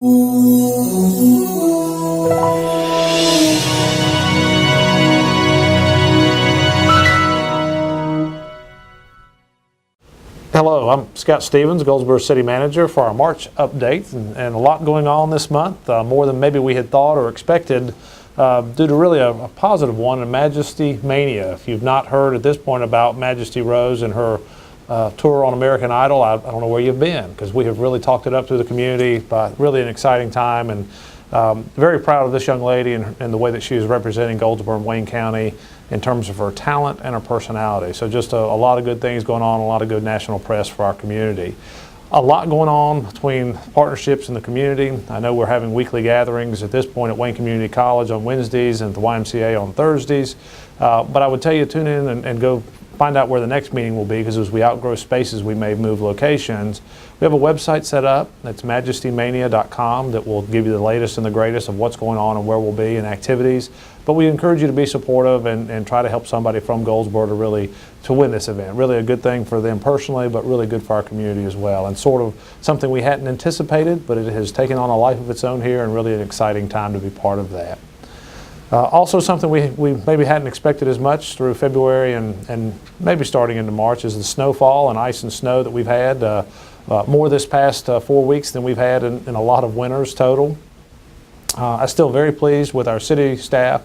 Hello, I'm Scott Stevens, Goldsboro City Manager, for our March update, and a lot going on this month, more than maybe we had thought or expected, due to really a positive one, Majesty Mania. If you've not heard at this point about Majesty Rose and her tour on American Idol, I don't know where you've been, because we have really talked it up to the community. Really an exciting time, and very proud of this young lady and the way that she is representing Goldsboro and Wayne County in terms of her talent and her personality. So just a lot of good things going on, a lot of good national press for our community. A lot going on between partnerships in the community. I know we're having weekly gatherings at this point at Wayne Community College on Wednesdays and at the YMCA on Thursdays. But I would tell you, tune in and go find out where the next meeting will be, because as we outgrow spaces, we may move locations. We have a website set up. That's majestymania.com that will give you the latest and the greatest of what's going on and where we'll be and activities. But we encourage you to be supportive and try to help somebody from Goldsboro to win this event. Really a good thing for them personally, but really good for our community as well, and sort of something we hadn't anticipated, but it has taken on a life of its own here, and really an exciting time to be part of that. Also something we maybe hadn't expected as much through February and maybe starting into March is the snowfall and ice and snow that we've had. More this past 4 weeks than we've had in a lot of winters total. I'm still very pleased with our city staff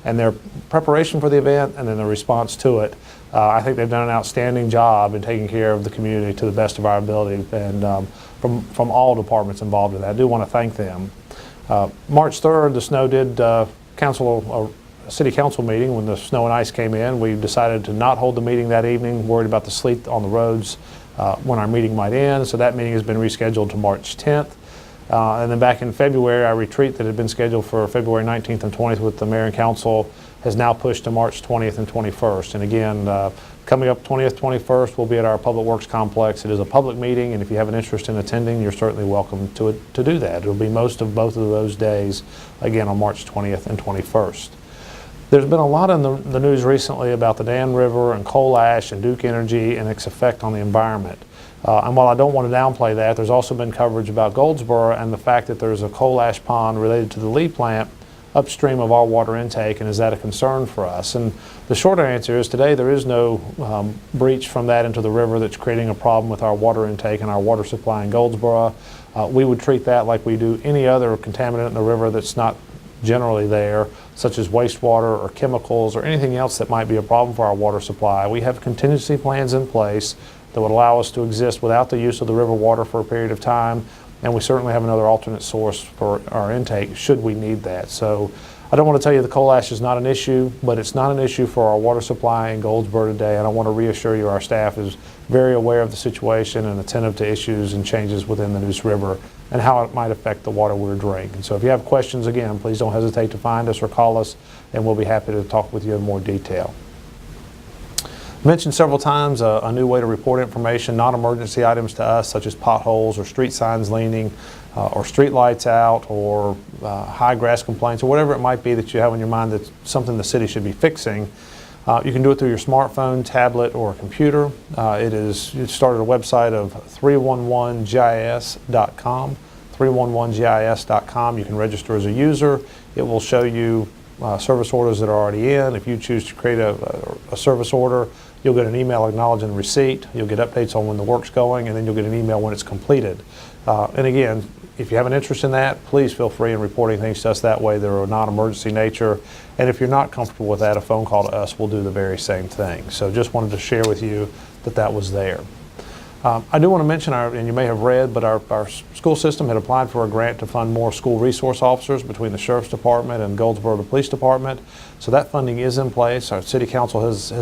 and their preparation for the event and then the response to it. I think they've done an outstanding job in taking care of the community to the best of our ability, and from all departments involved in that. I do want to thank them. March 3rd, the snow did cancel a city council meeting when the snow and ice came in. We decided to not hold the meeting that evening, worried about the sleet on the roads when our meeting might end. So that meeting has been rescheduled to March 10th. And then back in February, our retreat that had been scheduled for February 19th and 20th with the mayor and council has now pushed to March 20th and 21st. And again, coming up 20th, 21st, we'll be at our Public Works Complex. It is a public meeting, and if you have an interest in attending, you're certainly welcome to do that. It'll be most of both of those days, again, on March 20th and 21st. There's been a lot in the news recently about the Dan River and coal ash and Duke Energy and its effect on the environment. And while I don't want to downplay that, there's also been coverage about Goldsboro and the fact that there's a coal ash pond related to the Lee plant upstream of our water intake, and is that a concern for us? And the shorter answer is today there is no breach from that into the river that's creating a problem with our water intake and our water supply in Goldsboro. We would treat that like we do any other contaminant in the river that's not generally there, such as wastewater or chemicals or anything else that might be a problem for our water supply. We have contingency plans in place that would allow us to exist without the use of the river water for a period of time, and we certainly have another alternate source for our intake should we need that. So I don't want to tell you the coal ash is not an issue, but it's not an issue for our water supply in Goldsboro today, and I want to reassure you our staff is very aware of the situation and attentive to issues and changes within the Neuse River and how it might affect the water we're drinking. So if you have questions, again, please don't hesitate to find us or call us, and we'll be happy to talk with you in more detail. Mentioned several times a new way to report information, non-emergency items to us, such as potholes or street signs leaning or street lights out or high grass complaints or whatever it might be that you have on your mind that's something the city should be fixing. You can do it through your smartphone, tablet, or computer. You started a website of 311gis.com, 311gis.com. You can register as a user. It will show you service orders that are already in. If you choose to create a service order, you'll get an email acknowledging receipt. You'll get updates on when the work's going, and then you'll get an email when it's completed. And again, if you have an interest in that, please feel free in reporting things to us that way. They're of non-emergency nature. And if you're not comfortable with that, a phone call to us will do the very same thing. So just wanted to share with you that that was there. I do want to mention, and you may have read, but our school system had applied for a grant to fund more school resource officers between the Sheriff's Department and Goldsboro Police Department. So that funding is in place. Our City Council has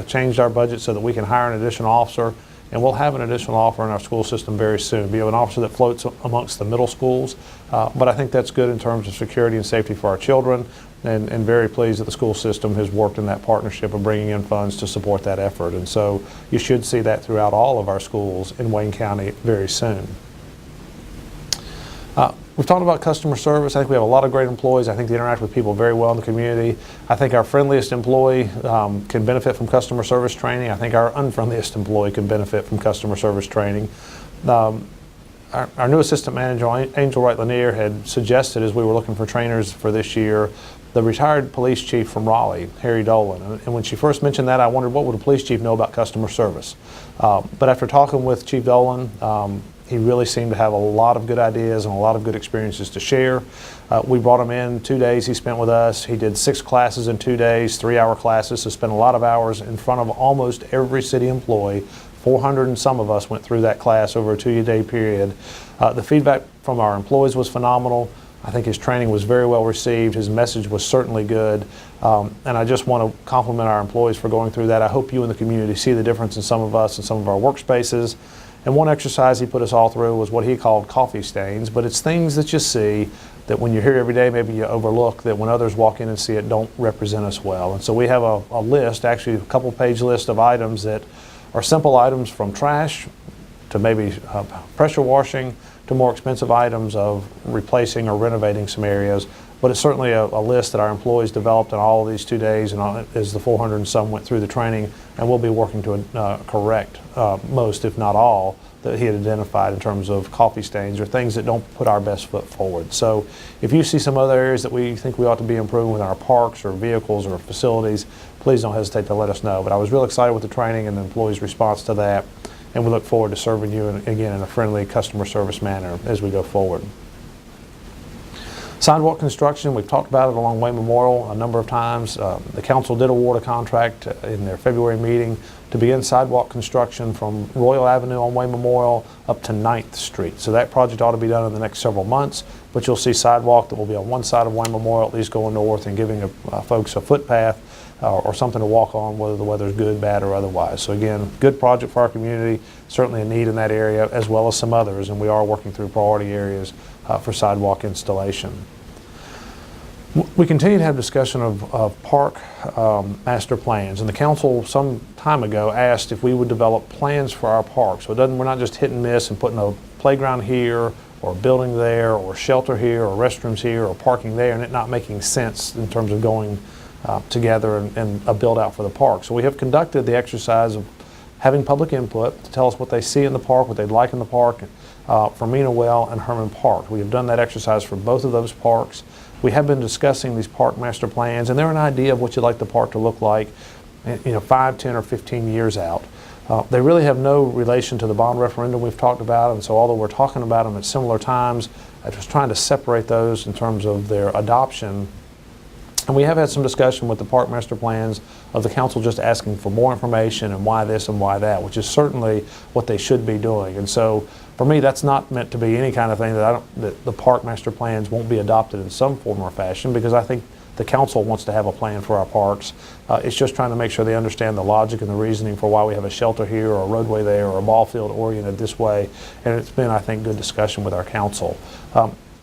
changed our budget so that we can hire an additional officer, and we'll have an additional officer in our school system very soon. Be an officer that floats amongst the middle schools, but I think that's good in terms of security and safety for our children, and very pleased that the school system has worked in that partnership of bringing in funds to support that effort. And so you should see that throughout all of our schools in Wayne County very soon. We've talked about customer service. I think we have a lot of great employees. I think they interact with people very well in the community. I think our friendliest employee can benefit from customer service training. I think our unfriendliest employee can benefit from customer service training. our new assistant manager, Angel Wright Lanier, had suggested, as we were looking for trainers for this year, the retired police chief from Raleigh, Harry Dolan. And when she first mentioned that, I wondered what would a police chief know about customer service. But after talking with Chief Dolan, he really seemed to have a lot of good ideas and a lot of good experiences to share. We brought him in 2 days he spent with us. He did 6 classes in 2 days, 3-hour classes, so spent a lot of hours in front of almost every city employee. 400 and some of us went through that class over a 2-day period. The feedback from our employees was phenomenal. I think his training was very well received. His message was certainly good. And I just want to compliment our employees for going through that. I hope you in the community see the difference in some of us and some of our workspaces. And one exercise he put us all through was what he called coffee stains, but it's things that you see that when you're here every day, maybe you overlook, that when others walk in and see it, don't represent us well. And so we have a list, actually a couple-page list of items that are simple items, from trash to maybe pressure washing to more expensive items of replacing or renovating some areas. But it's certainly a list that our employees developed in all of these 2 days, and as the 400 and some went through the training, and we'll be working to correct most, if not all, that he had identified in terms of coffee stains or things that don't put our best foot forward. So if you see some other areas that we think we ought to be improving with our parks or vehicles or facilities, please don't hesitate to let us know. But I was real excited with the training and the employees' response to that, and we look forward to serving you, again, in a friendly customer service manner as we go forward. Sidewalk construction, we've talked about it along Wayne Memorial a number of times. The council did award a contract in their February meeting to begin sidewalk construction from Royal Avenue on Wayne Memorial up to 9th Street. So that project ought to be done in the next several months, but you'll see sidewalk that will be on one side of Wayne Memorial, at least going north, and giving folks a footpath or something to walk on, whether the weather's good, bad, or otherwise. So again, good project for our community, certainly a need in that area, as well as some others, and we are working through priority areas for sidewalk installation. We continue to have discussion of park master plans, and the council some time ago asked if we would develop plans for our parks. So we're not just hit and miss and putting a playground here or a building there or shelter here or restrooms here or parking there, and it not making sense in terms of going together and a build out for the park. So we have conducted the exercise of having public input to tell us what they see in the park, what they'd like in the park, for Mina Well and Herman Park. We have done that exercise for both of those parks. We have been discussing these park master plans, and they're an idea of what you'd like the park to look like, 5, 10, or 15 years out. They really have no relation to the bond referendum we've talked about, and so although we're talking about them at similar times, I was trying to separate those in terms of their adoption. And we have had some discussion with the park master plans of the council just asking for more information and why this and why that, which is certainly what they should be doing. And so for me, that's not meant to be any kind of thing that the park master plans won't be adopted in some form or fashion, because I think the council wants to have a plan for our parks. It's just trying to make sure they understand the logic and the reasoning for why we have a shelter here or a roadway there or a ball field oriented this way. And it's been, I think, good discussion with our council.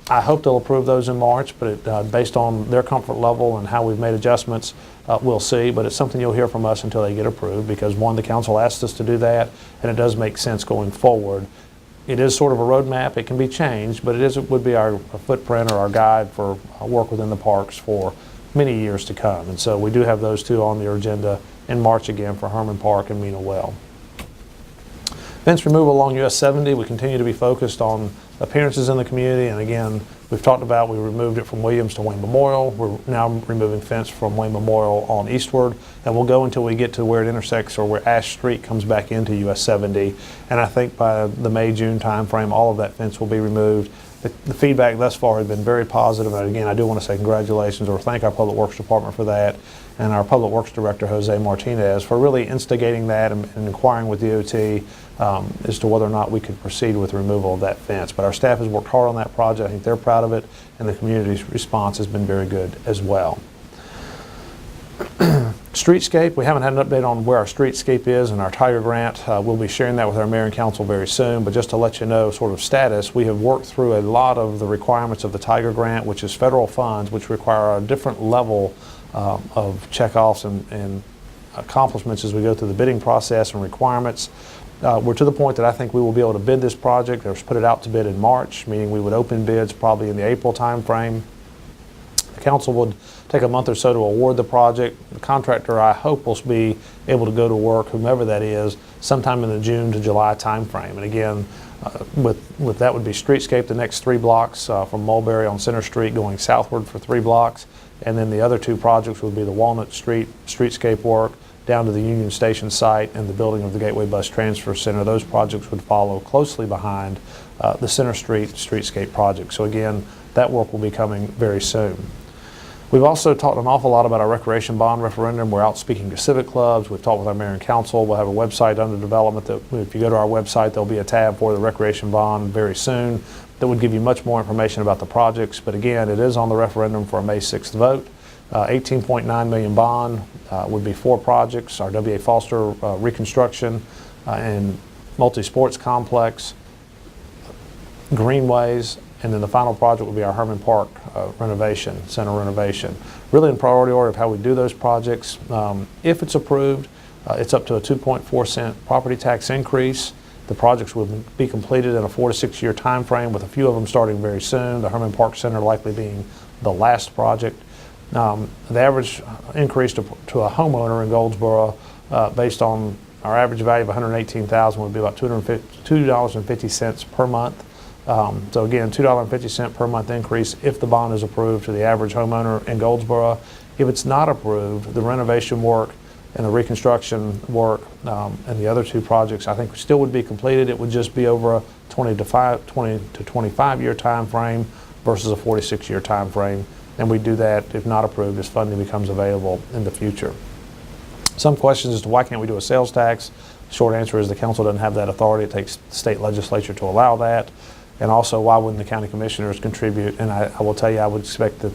I hope they'll approve those in March, but based on their comfort level and how we've made adjustments, we'll see. But it's something you'll hear from us until they get approved, because one, the council asked us to do that, and it does make sense going forward. It is sort of a roadmap. It can be changed, but it would be our footprint or our guide for work within the parks for many years to come. And so we do have those two on the agenda in March again for Herman Park and Mina Well. Fence removal along US 70, we continue to be focused on appearances in the community, and again, we've talked about we removed it from Williams to Wayne Memorial. We're now removing fence from Wayne Memorial on eastward, and we'll go until we get to where it intersects or where Ash Street comes back into US 70. And I think by the May-June time frame, all of that fence will be removed. The feedback thus far has been very positive, and again, I do want to say congratulations or thank our Public Works Department for that, and our Public Works Director, Jose Martinez, for really instigating that and inquiring with DOT as to whether or not we could proceed with the removal of that fence. But our staff has worked hard on that project. I think they're proud of it, and the community's response has been very good as well. Streetscape, we haven't had an update on where our streetscape is and our Tiger grant. We'll be sharing that with our mayor and council very soon, but just to let you know sort of status, we have worked through a lot of the requirements of the Tiger grant, which is federal funds, which require a different level of checkoffs and accomplishments as we go through the bidding process and requirements. We're to the point that I think we will be able to bid this project or put it out to bid in March, meaning we would open bids probably in the April time frame. The council would take a month or so to award the project. The contractor, I hope, will be able to go to work, whomever that is, sometime in the June to July time frame. And again, With that would be streetscape the next 3 blocks from Mulberry on Center Street going southward for 3 blocks. And then the other 2 projects would be the Walnut Street streetscape work down to the Union Station site and the building of the Gateway Bus Transfer Center. Those projects would follow closely behind the Center Street streetscape project. So again, that work will be coming very soon. We've also talked an awful lot about our recreation bond referendum. We're out speaking to civic clubs. We've talked with our mayor and council. We'll have a website under development that if you go to our website, there'll be a tab for the recreation bond very soon that would give you much more information about the projects. But again, it is on the referendum for a May 6th vote. 18.9 million bond would be 4 projects: our W.A. Foster reconstruction and multi-sports complex, greenways, and then the final project would be our Herman Park center renovation. Really in priority order of how we do those projects. If it's approved, it's up to a 2.4-cent property tax increase. The projects will be completed in a 4 to 6 year time frame, with a few of them starting very soon, the Herman Park Center likely being the last project. The average increase to a homeowner in Goldsboro based on our average value of $118,000 would be about $2.50 per month. So again, $2.50 per month increase if the bond is approved to the average homeowner in Goldsboro. If it's not approved, the renovation work and the reconstruction work and the other 2 projects I think still would be completed. It would just be over a 20 to 25 year time frame versus a 46 year time frame. And we do that if not approved as funding becomes available in the future. Some questions as to why can't we do a sales tax. The short answer is the council doesn't have that authority. It takes the state legislature to allow that. And also, why wouldn't the county commissioners contribute? And I will tell you, I would expect that,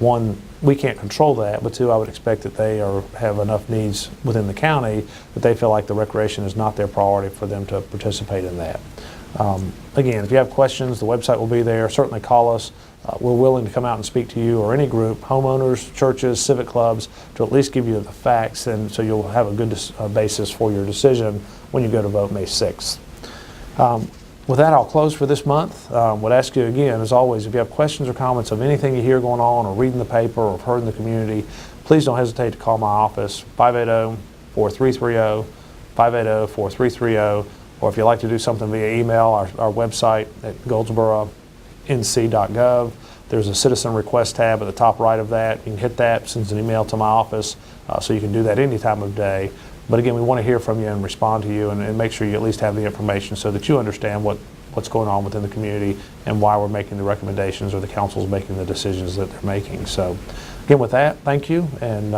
1, we can't control that, but 2, I would expect that they have enough needs within the county that they feel like the recreation is not their priority for them to participate in that. Again, if you have questions, the website will be there. Certainly call us. We're willing to come out and speak to you or any group, homeowners, churches, civic clubs, to at least give you the facts, and so you'll have a good basis for your decision when you go to vote May 6th. With that, I'll close for this month. Would ask you again, as always, if you have questions or comments of anything you hear going on or read in the paper or have heard in the community, please don't hesitate to call my office, 580-4330, 580-4330, or if you'd like to do something via email, our website at goldsboronc.gov. There's a citizen request tab at the top right of that. You can hit that, sends an email to my office, so you can do that any time of day. But again, we want to hear from you and respond to you and make sure you at least have the information so that you understand what's going on within the community and why we're making the recommendations or the council's making the decisions that they're making. So again, with that, thank you. And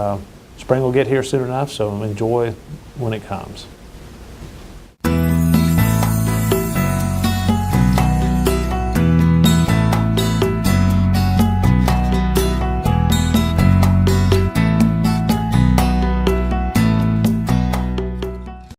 spring will get here soon enough, so enjoy when it comes.